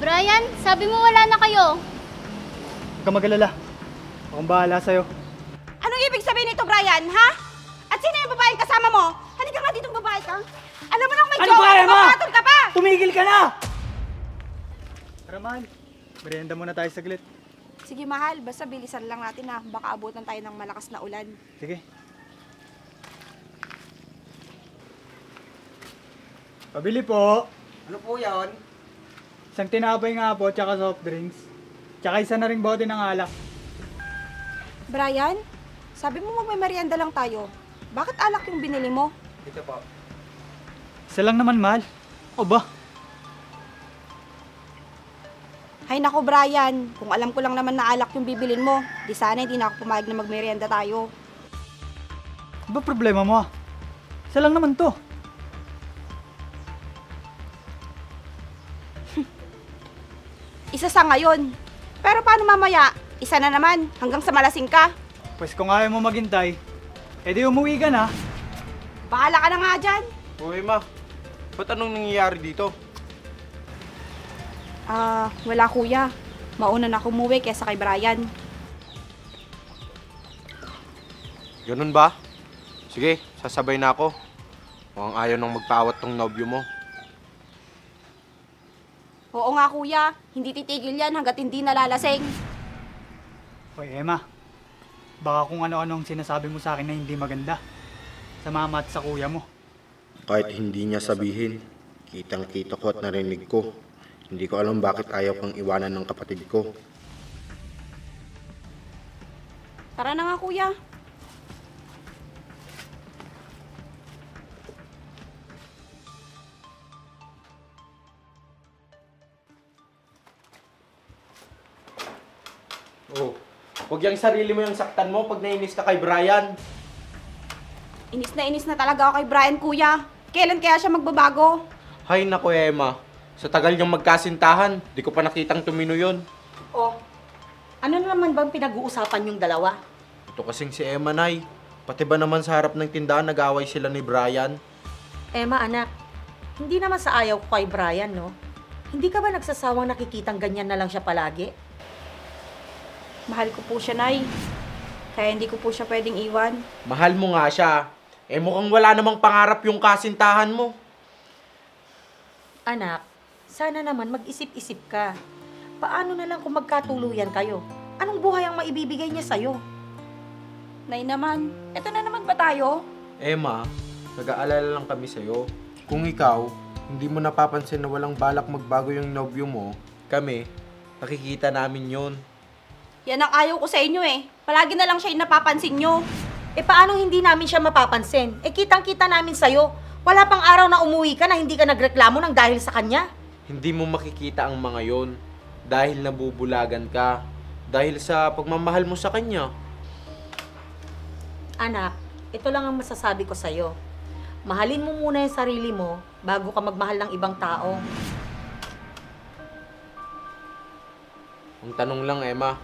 Brian, sabi mo wala na kayo. Huwag ka mag-alala. Akong bahala sa'yo. Anong ibig sabihin nito, Brian, ha? At sino yung babaeng kasama mo? Halika nga dito, babae ka. Alam mo nang may jowa, mapapatol ka pa! Tumigil ka na! Tara, mahal. Merienda muna tayo saglit. Sige, mahal. Basta bilisan lang natin, ha. Baka abutan tayo ng malakas na ulan. Sige. Pabili po. Ano po yan? Isang tinapay nga po, tsaka soft drinks. Tsaka isa na ring bote ng alak. Brian, sabi mo magme-merienda lang tayo. Bakit alak yung binili mo? Dito po. Isa lang naman, mahal. O ba? Hay nako, Brian. Kung alam ko lang naman na alak yung bibilin mo, di sana hindi na ako pumayag na magmerienda tayo. Ano ba problema mo? Isa lang naman to. Isa sa ngayon. Pero paano mamaya? Isa na naman, hanggang sa malasing ka. Pues kung ayaw mo maghintay, edi umuwi ka na. Bahala ka na nga dyan. Uy, ma. Ba't anong nangyayari dito? Wala kuya. Mauna na ako umuwi kesa kay Brian. Ganun ba? Sige, sasabay na ako. Mukhang ayaw nang magpaawat tong nobyo mo. Oo nga kuya, hindi titigil yan hanggat hindi nalalasing. Hoy, Emma. Baka kung ano-anong sinasabi mo sa akin na hindi maganda. Sa mama at sa kuya mo. Kahit hindi niya sabihin, kitang-kita ko at narinig ko. Hindi ko alam bakit ayaw kang iwanan ng kapatid ko. Tara na nga kuya. Oh, huwag yung sarili mo yung saktan mo pag nainis ka kay Brian. Inis na talaga ako kay Brian kuya. Kailan kaya siya magbabago? Hay nako, Emma. Sa tagal niyang magkasintahan, di ko pa nakitang tumino yun. Oh, ano na naman bang pinag-uusapan yung dalawa? Ito kasing si Emma, Nay. Pati ba naman sa harap ng tindahan nag-away sila ni Brian? Emma, anak, hindi naman sa ayaw ko kay Brian, no? Hindi ka ba nagsasawang nakikitang ganyan na lang siya palagi? Mahal ko po siya, Nay. Kaya hindi ko po siya pwedeng iwan. Mahal mo nga siya. Eh mukhang wala namang pangarap yung kasintahan mo. Anak, sana naman mag-isip-isip ka. Paano na lang kung magkatuluyan kayo? Anong buhay ang maibibigay niya sa'yo? Nay naman, eto na naman ba tayo? Emma, nag-aalala lang kami sa'yo. Kung ikaw, hindi mo napapansin na walang balak magbago yung nobyo mo, kami, nakikita namin yun. Yan ang ayaw ko sa inyo eh. Palagi na lang siya yung napapansin nyo. Eh paano hindi namin siya mapapansin? Eh kitang-kita namin sa'yo. Wala pang araw na umuwi ka na hindi ka nagreklamo ng dahil sa kanya. Hindi mo makikita ang mga yon dahil nabubulagan ka, dahil sa pagmamahal mo sa kanya. Anak, ito lang ang masasabi ko sa'yo. Mahalin mo muna yung sarili mo bago ka magmahal ng ibang tao. Ang tanong lang, Emma,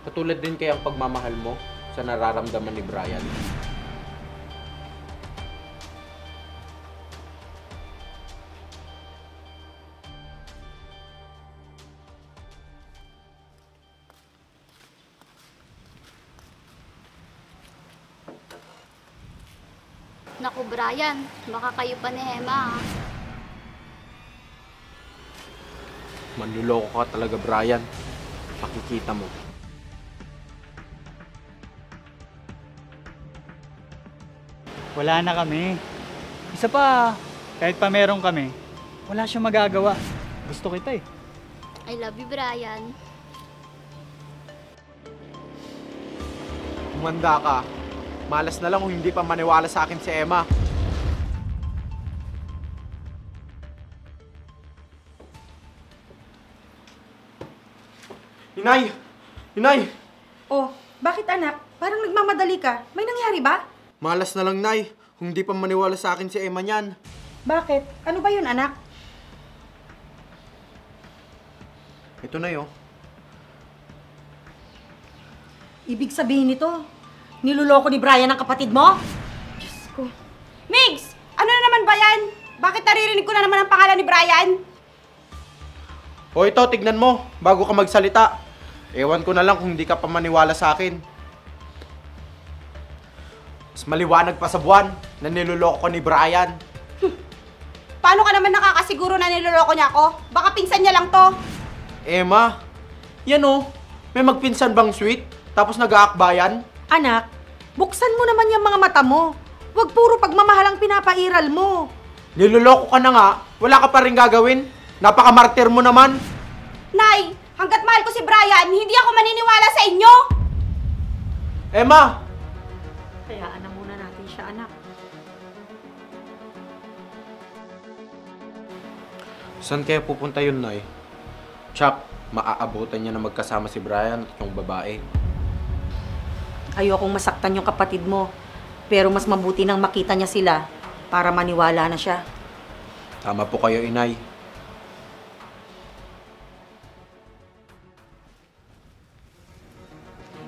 katulad din kaya ang pagmamahal mo sa nararamdaman ni Brian? Naku, Brian, baka kayo pa ni Emma. Manluloko ka talaga, Brian. Makikita mo. Wala na kami. Isa pa, kahit pa meron kami, wala siyang magagawa. Gusto kita eh. I love you, Brian. Humanda ka. Malas na lang kung hindi pa maniwala sa akin si Emma. Inay! Inay! Oh, bakit anak? Parang nagmamadali ka. May nangyari ba? Malas na lang, Nay. Kung hindi pa maniwala sa akin si Emma niyan. Bakit? Ano ba yun, anak? Ito na yun. Ibig sabihin nito, niluloko ni Brian ang kapatid mo? Diyos ko. Migs! Ano na naman ba yan? Bakit naririnig ko na naman ang pangalan ni Brian? O ito, tignan mo, bago ka magsalita. Ewan ko na lang kung hindi ka pa maniwala sa akin. Mas maliwanag pa sa buwan na niloloko ko ni Brian. Paano ka naman nakakasiguro na niloloko niya ako? Baka pinsan niya lang to. Emma, yan o, may magpinsan bang sweet? Tapos nag-aakbayan? Anak, buksan mo naman yung mga mata mo. Huwag puro pagmamahal ang pinapairal mo. Niloloko ka na nga, wala ka pa rin gagawin. Napaka-martir mo naman. Nay, hanggat mahal ko si Brian, hindi ako maniniwala sa inyo. Emma! Hayaan na muna natin siya, anak. Saan kaya pupunta yun, Nay? Chuck, maaabutan niya na magkasama si Brian at yung babae. Ayokong masaktan yung kapatid mo. Pero mas mabuti nang makita niya sila para maniwala na siya. Tama po kayo, Inay.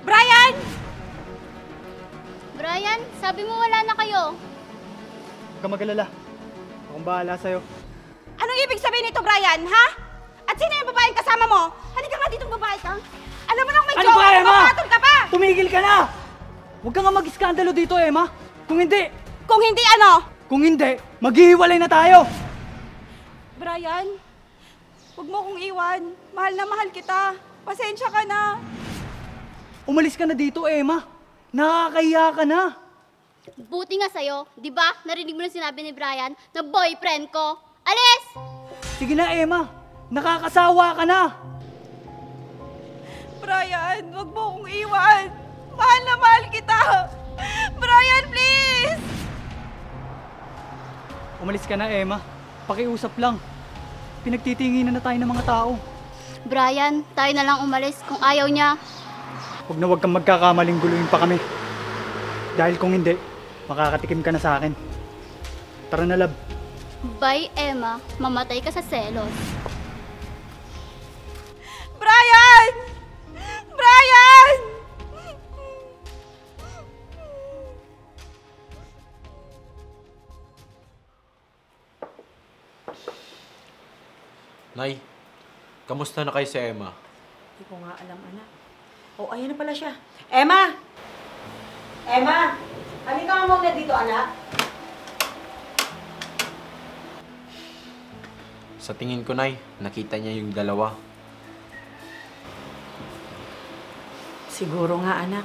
Brian! Brian, sabi mo wala na kayo. Huwag ka mag-alala. Akong bahala sa'yo. Anong ibig sabihin nito, Brian, ha? At sino yung babaeng kasama mo? Halika nga dito, babae ka. Alam mo nang may Ano jowa, ba, Emma? mapapatol ka pa! Tumigil ka na! Huwag ka nga mag-iskandalo dito, Emma. Kung hindi, Kung hindi ano? maghihiwalay na tayo! Brian, huwag mo kong iwan. Mahal na mahal kita. Pasensya ka na. Umalis ka na dito, Emma. Nakakahiya ka na. Buti nga sa'yo, di ba? Narinig mo na sinabi ni Brian na boyfriend ko. Alis! Sige na, Emma. Nakakasawa ka na. Brian, huwag mo kong iwan. Mahal na mahal kita. Brian, please! Umalis ka na, Emma. Pakiusap lang. Pinagtitinginan na tayo ng mga tao. Brian, tayo na lang umalis kung ayaw niya. Huwag kang magkakamaling guluhin pa kami. Dahil kung hindi, makakatikim ka na sa akin. Tara na, love. Bye, Emma. Mamatay ka sa selos. Brian! Brian! Nay, kamusta na kayo si Emma? Hindi ko nga alam, anak. Oh, ayan na pala siya. Emma! Emma! Halika ka muna dito, anak. Sa tingin ko, Nay, nakita niya yung dalawa. Siguro nga, anak.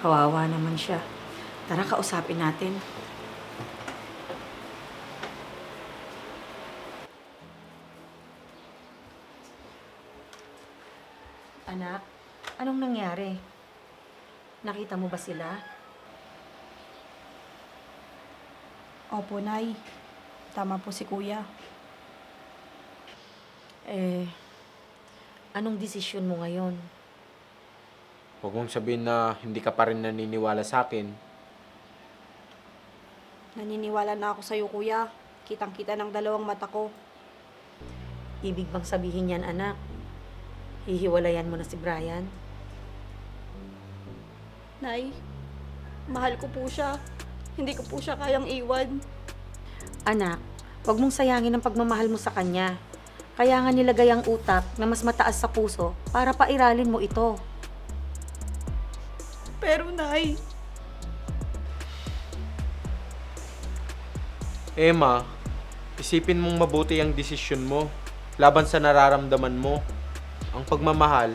Kawawa naman siya. Tara, kausapin natin. Anak, anong nangyari? Nakita mo ba sila? Opo, Nay. Tama po si Kuya. Anong desisyon mo ngayon? Huwag mong sabihin na hindi ka pa rin naniniwala sa akin. Naniniwala na ako sa'yo, Kuya. Kitang-kita ng dalawang mata ko. Ibig bang sabihin yan, anak? Hihiwalayan mo na si Brian? Nay, mahal ko po siya. Hindi ko po siya kayang iwan. Anak, huwag mong sayangin ang pagmamahal mo sa kanya. Kaya nga nilagay ang utak na mas mataas sa puso para pairalin mo ito. Pero, Nay, Emma, isipin mong mabuti ang desisyon mo laban sa nararamdaman mo. Ang pagmamahal,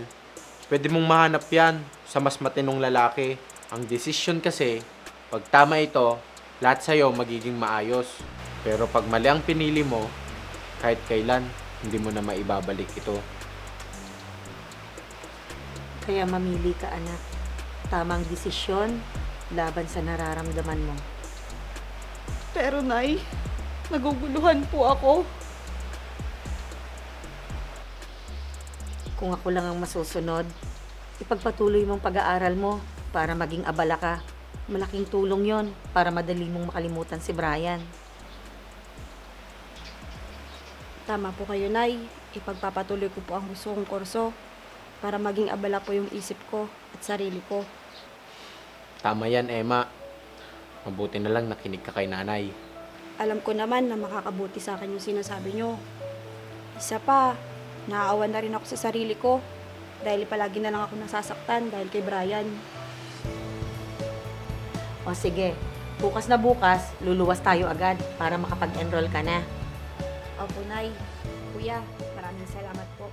pwede mong mahanap yan sa mas matinong lalaki. Ang desisyon kasi, pag tama ito, lahat sa'yo magiging maayos. Pero pag mali ang pinili mo, kahit kailan, hindi mo na maibabalik ito. Kaya mamili ka, anak. Tamang desisyon laban sa nararamdaman mo. pero Nay, naguguluhan po ako. Kung ako lang ang masusunod, ipagpatuloy mong pag-aaral mo para maging abala ka. Malaking tulong yon para madali mong makalimutan si Brian. Tama po kayo, Nay. Ipagpapatuloy ko po ang gusto kong kurso para maging abala po yung isip ko at sarili ko. Tama yan, Emma. Mabuti na lang nakinig ka kay nanay. Alam ko naman na makakabuti sa akin yung sinasabi nyo. Isa pa, Naaawa na rin ako sa sarili ko. Dahil palagi na lang ako nasasaktan dahil kay Brian. O sige, bukas na bukas, luluwas tayo agad para makapag-enroll ka na. Opo, Nay. Kuya, maraming salamat po.